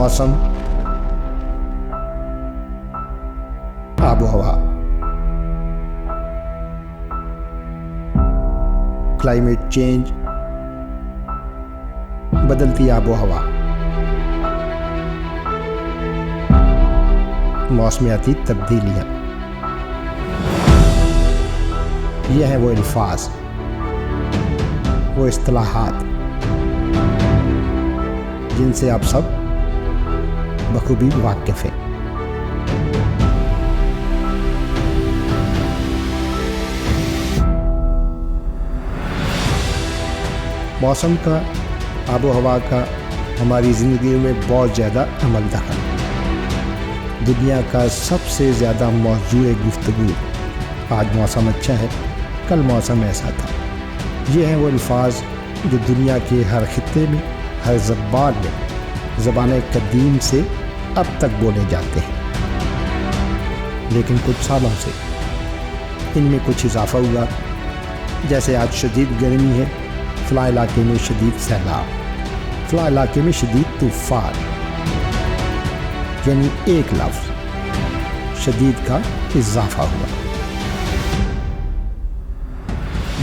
मौसम, आबो हवा, क्लाइमेट चेंज, बदलती आबो हवा, मौसमियाती तब्दीलियाँ। ये हैं वो अल्फाज, वो इस्तिलाहात जिनसे आप सब बखूबी वाकिफ़ हैं। मौसम का, आबो हवा का हमारी ज़िंदगी में बहुत ज़्यादा अमल दखल। दुनिया का सबसे ज़्यादा मौजूद गुफ्तगू, आज मौसम अच्छा है, कल मौसम ऐसा था। ये हैं वो अल्फाज जो दुनिया के हर खित्ते में, हर ज़बान में, ज़बान कदीम से अब तक बोले जाते हैं। लेकिन कुछ सालों से इनमें कुछ इजाफा हुआ। जैसे आज शदीद गर्मी है, फ़लाँ इलाके में शदीद सैलाब, फ़लाँ इलाके में शदीद तूफ़ान, यानी एक लफ्ज़ शदीद का इजाफा हुआ।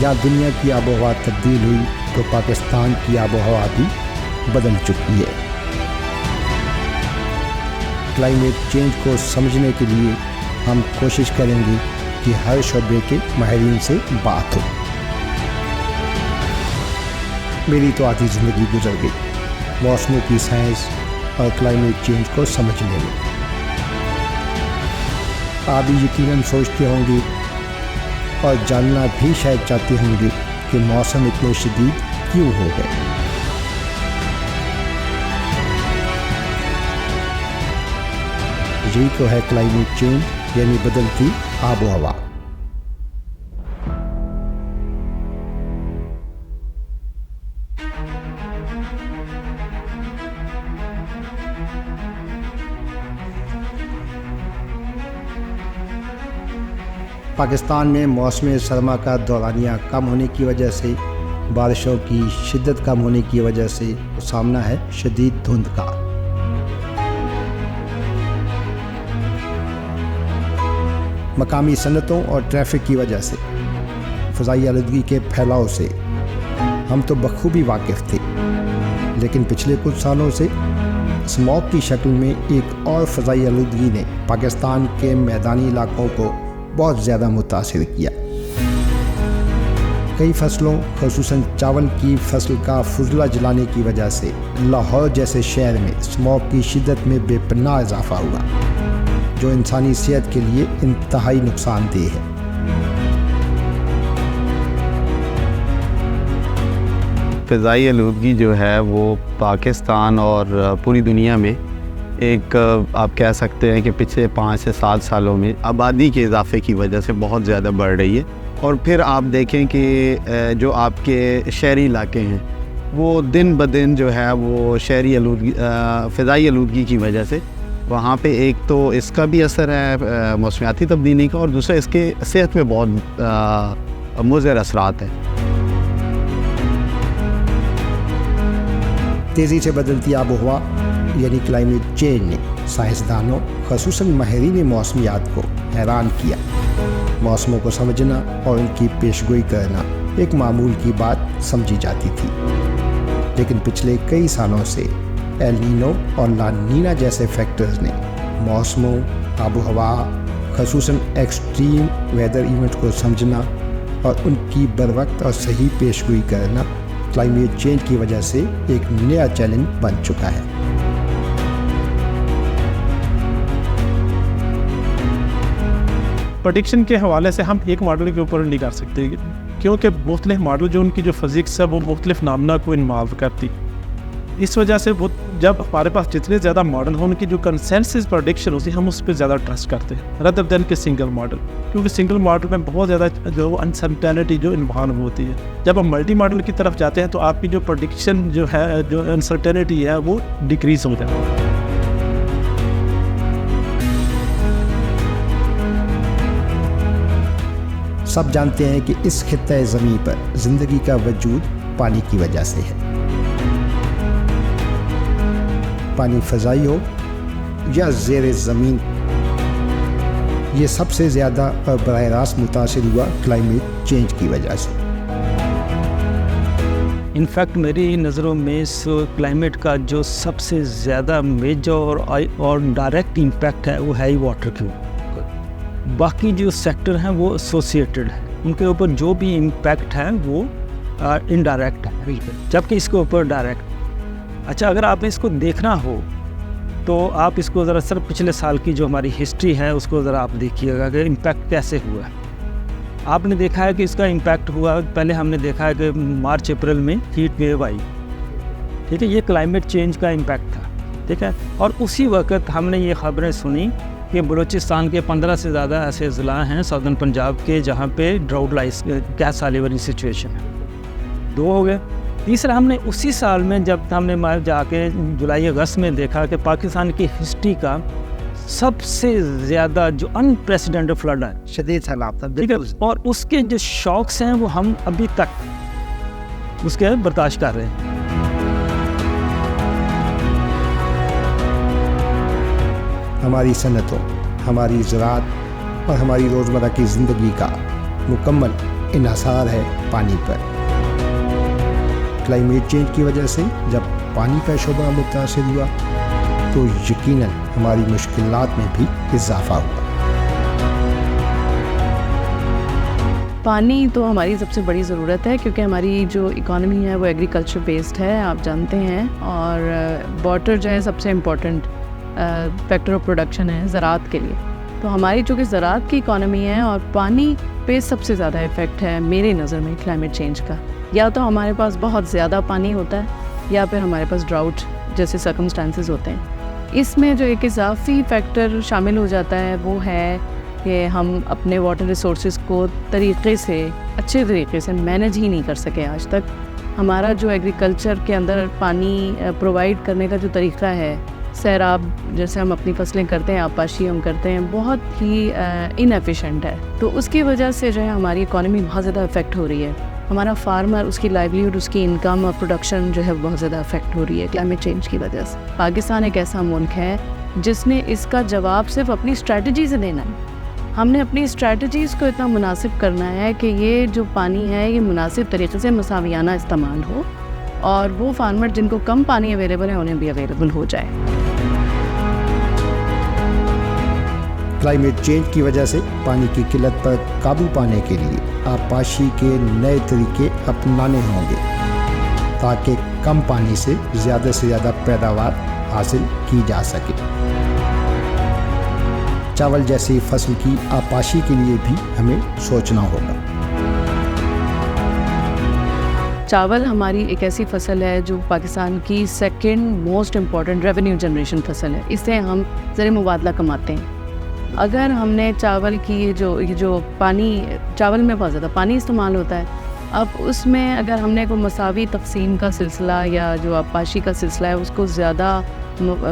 जहाँ दुनिया की आबो हवा तब्दील हुई तो पाकिस्तान की आबो हवा भी बदल चुकी है। क्लाइमेट चेंज को समझने के लिए हम कोशिश करेंगे कि हर शोबे के माहिरीन से बात हो। मेरी तो आधी ज़िंदगी गुजर गई मौसमों की साइंस और क्लाइमेट चेंज को समझने में। आप भी यकीनन सोचते होंगे और जानना भी शायद चाहते होंगे कि मौसम इतने शदीद क्यों हो गए। यही तो है क्लाइमेट चेंज, यानी बदलती आबो हवा। पाकिस्तान में मौसम सरमा का दौरानिया कम होने की वजह से, बारिशों की शिद्दत कम होने की वजह से सामना है शदीद धुंध का। मकामी सनतों और ट्रैफिक की वजह से, फ़ज़ाई आलूदगी के फैलाव से हम तो बखूबी वाकिफ़ थे। लेकिन पिछले कुछ सालों से स्मॉग की शक्ल में एक और फ़ज़ाई आलूदगी ने पाकिस्तान के मैदानी इलाकों को बहुत ज़्यादा मुतासिर किया। कई फसलों, ख़ुसूसन चावल की फसल का फुजला जलाने की वजह से लाहौर जैसे शहर में स्मॉग की शिद्दत में बेपनाह इजाफा हुआ, जो इंसानी सेहत के लिए इंतहाई नुकसानदेह है। फ़ज़ाई आलूदगी जो है वो पाकिस्तान और पूरी दुनिया में एक, आप कह सकते हैं कि पिछले 5 से 7 सालों में आबादी के इजाफे की वजह से बहुत ज़्यादा बढ़ रही है। और फिर आप देखें कि जो आपके शहरी इलाके हैं वो दिन ब दिन जो है वो शहरी आलूदगी, फ़ज़ाई आलूदगी की वजह से वहाँ पे एक तो इसका भी असर है मौसमियाती तब्दीली का, और दूसरा इसके सेहत में बहुत मुज़र असरात हैं। तेज़ी से बदलती आबो हवा यानी क्लाइमेट चेंज ने साइंसदानों, ख़ुसूसन माहिरीन मौसमियात को हैरान किया। मौसमों को समझना और उनकी पेशगोई करना एक मामूल की बात समझी जाती थी। लेकिन पिछले कई सालों से एल नीनो और ला नीना जैसे फैक्टर्स ने मौसमों, आबो हवा, ख़ुसूसन एक्सट्रीम वेदर इवेंट को समझना और उनकी बरवक्त और सही पेशगोई करना क्लाइमेट चेंज की वजह से एक नया चैलेंज बन चुका है। प्रेडिक्शन के हवाले से हम एक मॉडल के ऊपर नहीं कर सकते, क्योंकि मुख्तलिफ मॉडल जो उनकी जो फिज़िक्स है वो मुख्तलिफ नामना को इन्वॉल्व करती। इस वजह से वो जब हमारे पास जितने ज़्यादा मॉडल हों, उनकी जो कंसेंसस प्रेडिक्शन होती है हम उस पर ज़्यादा ट्रस्ट करते हैं रदर देन के सिंगल मॉडल, क्योंकि सिंगल मॉडल में बहुत ज़्यादा जो अनसर्टेनिटी जो इन्वॉल्व होती है। जब हम मल्टी मॉडल की तरफ जाते हैं तो आपकी जो प्रेडिक्शन जो है, जो अनसर्टेनिटी है वो डिक्रीज़ हो जाती है। सब जानते हैं कि इस खित्ते ज़मीन पर ज़िंदगी का वजूद पानी की वजह से है। पानी फ़ज़ाई हो या ज़ेर ज़मीन, ये सबसे ज़्यादा बराह रास्त मुतासिर हुआ क्लाइमेट चेंज की वजह से। इनफैक्ट मेरी नज़रों में इस क्लाइमेट का जो सबसे ज़्यादा मेजर और डायरेक्ट इम्पैक्ट है वो है ही वाटर के ऊपर। बाकी जो सेक्टर हैं वो एसोसिएटेड है, उनके ऊपर जो भी इम्पैक्ट है वो इनडायरेक्ट है, जबकि इसके ऊपर डायरेक्ट। अच्छा, अगर आपने इसको देखना हो तो आप इसको ज़रा सिर्फ पिछले साल की जो हमारी हिस्ट्री है उसको ज़रा आप देखिएगा कि इम्पैक्ट कैसे हुआ है। आपने देखा है कि इसका इम्पैक्ट हुआ, पहले हमने देखा है कि मार्च अप्रैल में हीट वेव आई, ठीक है, ये क्लाइमेट चेंज का इम्पैक्ट था, ठीक है। और उसी वक्त हमने ये ख़बरें सुनी कि बलूचिस्तान के 15 से ज़्यादा ऐसे ज़िला हैं सदर्न पंजाब के जहाँ पे ड्राउट लाइस गैस साली वाली सिचुएशन है। 2 हो गए। तीसरा, हमने उसी साल में जब हमने जाके जुलाई अगस्त में देखा कि पाकिस्तान की हिस्ट्री का सबसे ज़्यादा जो अनप्रेसिडेंटेड फ्लड है, शदीद सैलाब था, ठीक है, और उसके जो शॉक्स हैं वो हम अभी तक उसके बर्दाश्त कर रहे हैं। हमारी सनतों, हमारी ज़राअत और हमारी रोज़मर्रा की ज़िंदगी का मुकम्मल इन्हिसार है पानी पर। क्लाइमेट चेंज की वजह से जब पानी का शोबा मुतासिर हुआ तो यकीनन हमारी मुश्किलात में भी इजाफा हुआ। पानी तो हमारी सबसे बड़ी ज़रूरत है, क्योंकि हमारी जो इकॉनमी है वो एग्रीकल्चर बेस्ड है, आप जानते हैं, और वाटर जो है सबसे इम्पोर्टेंट फैक्टर ऑफ प्रोडक्शन है ज़राअत के लिए। तो हमारी चूँकि ज़राअत की इकॉनमी है और पानी पे सबसे ज़्यादा इफ़ेक्ट है मेरी नज़र में क्लाइमेट चेंज का। या तो हमारे पास बहुत ज़्यादा पानी होता है या फिर हमारे पास ड्राउट जैसे सर्कमस्टांसेस होते हैं। इसमें जो एक इजाफी फैक्टर शामिल हो जाता है वो है कि हम अपने वाटर रिसोर्सेज को अच्छे तरीके से मैनेज ही नहीं कर सके आज तक। हमारा जो एग्रीकल्चर के अंदर पानी प्रोवाइड करने का जो तरीका है, सैराब जैसे हम अपनी फसलें करते हैं, आपाशी हम करते हैं, बहुत ही इनएफिशिएंट है। तो उसकी वजह से जो है हमारी इकॉनमी बहुत ज़्यादा अफेक्ट हो रही है। हमारा फार्मर, उसकी लाइवलीहुड, उसकी इनकम और प्रोडक्शन जो है बहुत ज़्यादा अफेक्ट हो रही है क्लाइमेट चेंज की वजह से। पाकिस्तान एक ऐसा मुल्क है जिसने इसका जवाब सिर्फ अपनी स्ट्रैटेजी से देना है। हमने अपनी स्ट्रैटेजीज़ को इतना मुनासिब करना है कि ये जो पानी है ये मुनासिब तरीके से मसावियाना इस्तेमाल हो और वो फार्मर जिनको कम पानी अवेलेबल है उन्हें भी अवेलेबल हो जाए। क्लाइमेट चेंज की वजह से पानी की किल्लत पर काबू पाने के लिए आपाशी के नए तरीके अपनाने होंगे ताकि कम पानी से ज़्यादा पैदावार हासिल की जा सके। चावल जैसी फसल की आपाशी के लिए भी हमें सोचना होगा। चावल हमारी एक ऐसी फसल है जो पाकिस्तान की second most important revenue generation फसल है। इससे हम ज़र मुबादला कमाते हैं। अगर हमने चावल की ये जो पानी, चावल में बहुत ज़्यादा पानी इस्तेमाल होता है, अब उसमें अगर हमने कोई मसावी तकसीम का सिलसिला या जो आपाशी का सिलसिला है उसको ज़्यादा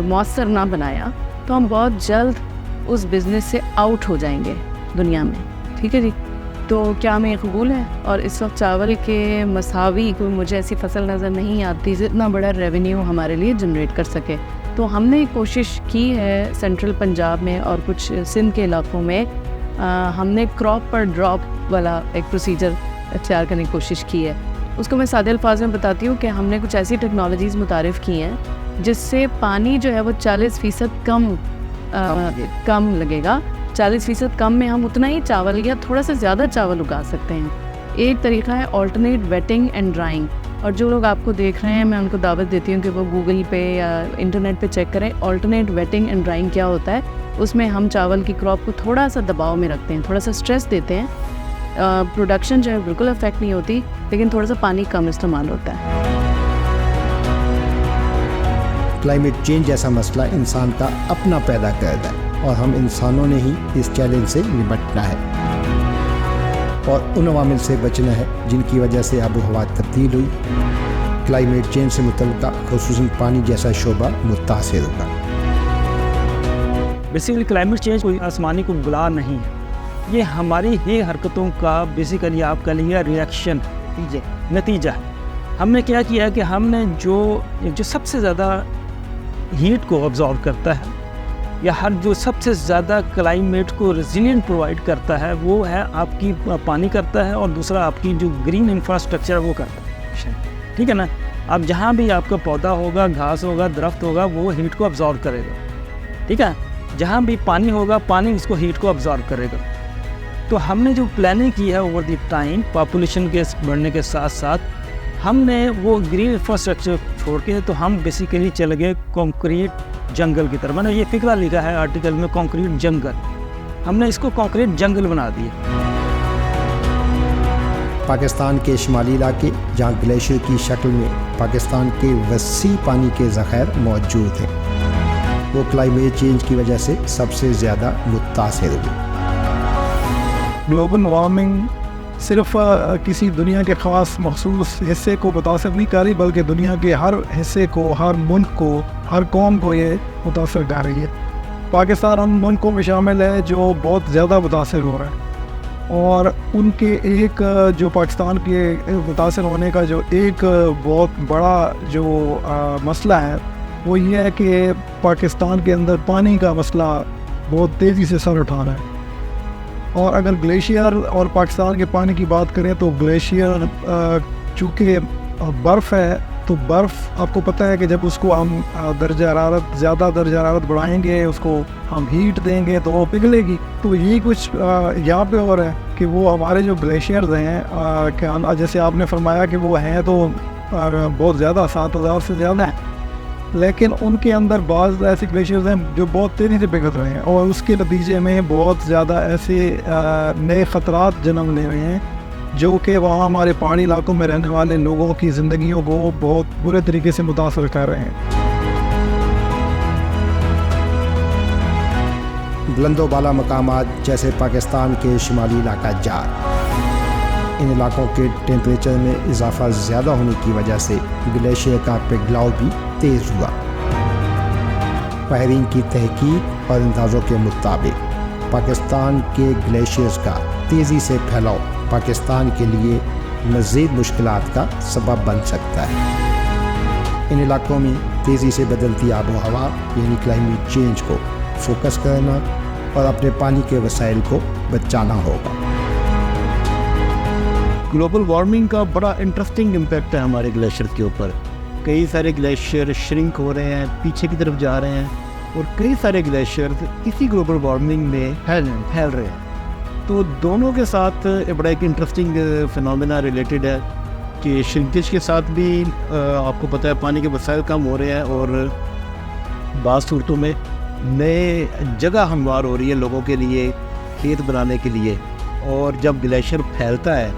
मौसर ना बनाया तो हम बहुत जल्द उस बिज़नेस से आउट हो जाएंगे दुनिया में, ठीक है जी। तो क्या हमें कबूल है? और इस वक्त चावल के मसावी कोई मुझे ऐसी फसल नज़र नहीं आती जितना बड़ा रेवेन्यू हमारे लिए जनरेट कर सके। तो हमने कोशिश की है सेंट्रल पंजाब में और कुछ सिंध के इलाकों में हमने क्रॉप पर ड्रॉप वाला एक प्रोसीजर अख्तियार करने की कोशिश की है। उसको मैं सादे अल्फाज में बताती हूँ कि हमने कुछ ऐसी टेक्नोलॉजीज़ मुतारिफ़ की हैं जिससे पानी जो है वो 40% कम लगेगा। 40% कम में हम उतना ही चावल या थोड़ा सा ज़्यादा चावल उगा सकते हैं। एक तरीका है ऑल्टरनेट वेटिंग एंड ड्राइंग, और जो लोग आपको देख रहे हैं मैं उनको दावत देती हूँ कि वो गूगल पे या इंटरनेट पे चेक करें ऑल्टरनेट वेटिंग एंड ड्राइंग क्या होता है। उसमें हम चावल की क्रॉप को थोड़ा सा दबाव में रखते हैं, थोड़ा सा स्ट्रेस देते हैं। प्रोडक्शन जो है बिल्कुल अफेक्ट नहीं होती, लेकिन थोड़ा सा पानी कम इस्तेमाल होता है। क्लाइमेट चेंज जैसा मसला इंसान का अपना पैदा करता है और हम इंसानों ने ही इस चैलेंज से निपटना है और उन अवामिल से बचना है जिनकी वजह से आबो हवा तब्दील हुई। क्लाइमेट चेंज से मुतल्लिक़ ख़ुसूसन पानी जैसा शोबा मुतासिर होगा। बेसिकली क्लाइमेट चेंज कोई आसमानी को बुला नहीं है, ये हमारी ही हरकतों का बेसिकली आप कह लीजिए रिएक्शन, नतीजा है। हमने क्या किया कि हमने जो सबसे ज़्यादा ہیٹ کو آبزارو کرتا ہے یا ہر جو سب سے زیادہ کلائمیٹ کو ریزیلینٹ پرووائڈ کرتا ہے وہ ہے آپ کی پانی کرتا ہے، اور دوسرا آپ کی جو گرین انفراسٹرکچر ہے وہ کرتا ہے. ٹھیک ہے نا. اب جہاں بھی آپ کا پودا ہوگا، گھاس ہوگا، درخت ہوگا، وہ ہیٹ کو ابزارو کرے گا. ٹھیک ہے. جہاں بھی پانی ہوگا، پانی اس کو ہیٹ کو ابزارو کرے گا. تو ہم نے جو پلاننگ کی ہے اوور دی ٹائم پاپولیشن کے بڑھنے کے ساتھ ساتھ، ہم نے وہ گرین انفراسٹرکچر چھوڑ کے تو ہم بیسیکلی چل گئے کانکریٹ جنگل کی طرف. میں نے یہ فقرہ لکھا ہے آرٹیکل میں، کانکریٹ جنگل. ہم نے اس کو کانکریٹ جنگل بنا دیا. پاکستان کے شمالی علاقے جہاں گلیشیئر کی شکل میں پاکستان کے وسیع پانی کے ذخائر موجود ہیں، وہ کلائمیٹ چینج کی وجہ سے سب سے زیادہ متاثر ہوئے. گلوبل وارمنگ صرف کسی دنیا کے خاص مخصوص حصے کو متاثر نہیں کر رہی، بلکہ دنیا کے ہر حصے کو، ہر ملک کو، ہر قوم کو یہ متاثر کر رہی ہے. پاکستان ان ملکوں میں شامل ہے جو بہت زیادہ متاثر ہو رہا ہے، اور ان کے ایک جو پاکستان کے متاثر ہونے کا جو ایک بہت بڑا جو مسئلہ ہے وہ یہ ہے کہ پاکستان کے اندر پانی کا مسئلہ بہت تیزی سے سر اٹھا رہا ہے. اور اگر گلیشیئر اور پاکستان کے پانی کی بات کریں تو گلیشیئر چونکہ برف ہے، تو برف آپ کو پتہ ہے کہ جب اس کو ہم زیادہ درجہ حرارت بڑھائیں گے، اس کو ہم ہیٹ دیں گے تو وہ پگھلے گی. تو یہی کچھ یہاں پہ ہو رہا ہے کہ وہ ہمارے جو گلیشیئرز ہیں، جیسے آپ نے فرمایا کہ وہ ہیں تو بہت زیادہ 7000 سے زیادہ ہیں، لیکن ان کے اندر بعض ایسے گلیشیئرز ہیں جو بہت تیزی سے پگھل رہے ہیں، اور اس کے نتیجے میں بہت زیادہ ایسے نئے خطرات جنم لے رہے ہیں جو کہ وہاں ہمارے پہاڑی علاقوں میں رہنے والے لوگوں کی زندگیوں کو بہت برے طریقے سے متاثر کر رہے ہیں. بلند و بالا مقامات جیسے پاکستان کے شمالی علاقہ جات، ان علاقوں کے ٹیمپریچر میں اضافہ زیادہ ہونے کی وجہ سے گلیشیئر کا پگھلاؤ بھی تیز ہوا. ماہرین کی تحقیق اور اندازوں کے مطابق پاکستان کے گلیشیئرز کا تیزی سے پھیلاؤ پاکستان کے لیے مزید مشکلات کا سبب بن سکتا ہے. ان علاقوں میں تیزی سے بدلتی آب و ہوا یعنی کلائمیٹ چینج کو فوکس کرنا اور اپنے پانی کے وسائل کو بچانا ہوگا. گلوبل وارمنگ کا بڑا انٹرسٹنگ امپیکٹ ہے ہمارے گلیشیئر کے اوپر. کئی سارے گلیشیئر شرنک ہو رہے ہیں، پیچھے کی طرف جا رہے ہیں، اور کئی سارے گلیشیئر اسی گلوبل وارمنگ میں پھیل رہے ہیں. تو دونوں کے ساتھ بڑا ایک انٹرسٹنگ فینومینا ریلیٹڈ ہے کہ شرنکیج کے ساتھ بھی آپ کو پتہ ہے پانی کے وسائل کم ہو رہے ہیں، اور بعض صورتوں میں نئے جگہ ہموار ہو رہی ہے لوگوں کے لیے کھیت بنانے کے لیے. اور جب گلیشیئر پھیلتا ہے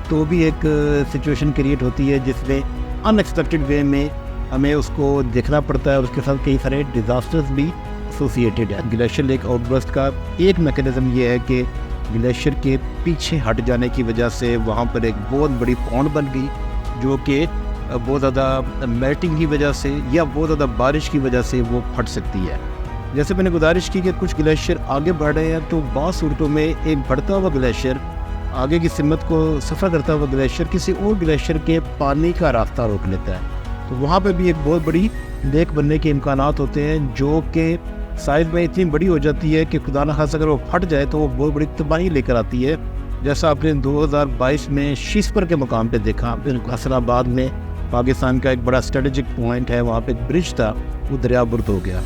تو بھی ایک سچویشن کریٹ ہوتی ہے جس میں ان ایکسپیکٹڈ وے میں ہمیں اس کو دیکھنا پڑتا ہے. اس کے ساتھ کئی سارے ڈیزاسٹرز بھی ایسوسیٹیڈ ہے. گلیشیئر لیک آؤٹ برسٹ کا ایک میکینزم یہ ہے کہ گلیشیئر کے پیچھے ہٹ جانے کی وجہ سے وہاں پر ایک بہت بڑی پونڈ بن گئی، جو کہ بہت زیادہ میلٹنگ کی وجہ سے یا بہت زیادہ بارش کی وجہ سے وہ پھٹ سکتی ہے. جیسے میں نے گزارش کی کہ کچھ گلیشیئر آگے بڑھ رہے ہیں، تو بعض صورتوں میں ایک بڑھتا ہوا گلیشیئر، آگے کی سمت کو سفر کرتا ہوا گلیشیئر کسی اور گلیشیئر کے پانی کا راستہ روک لیتا ہے. تو وہاں پہ بھی ایک بہت بڑی لیک بننے کے امکانات ہوتے ہیں، جو کہ سائز میں اتنی بڑی ہو جاتی ہے کہ خدا نہ خاص اگر وہ پھٹ جائے تو وہ بہت بڑی تباہی لے کر آتی ہے. جیسا آپ نے 2022 میں شیسپر کے مقام پہ دیکھا، حسن آباد میں پاکستان کا ایک بڑا اسٹریٹجک پوائنٹ ہے، وہاں پہ ایک برج تھا، وہ دریا برد ہو گیا.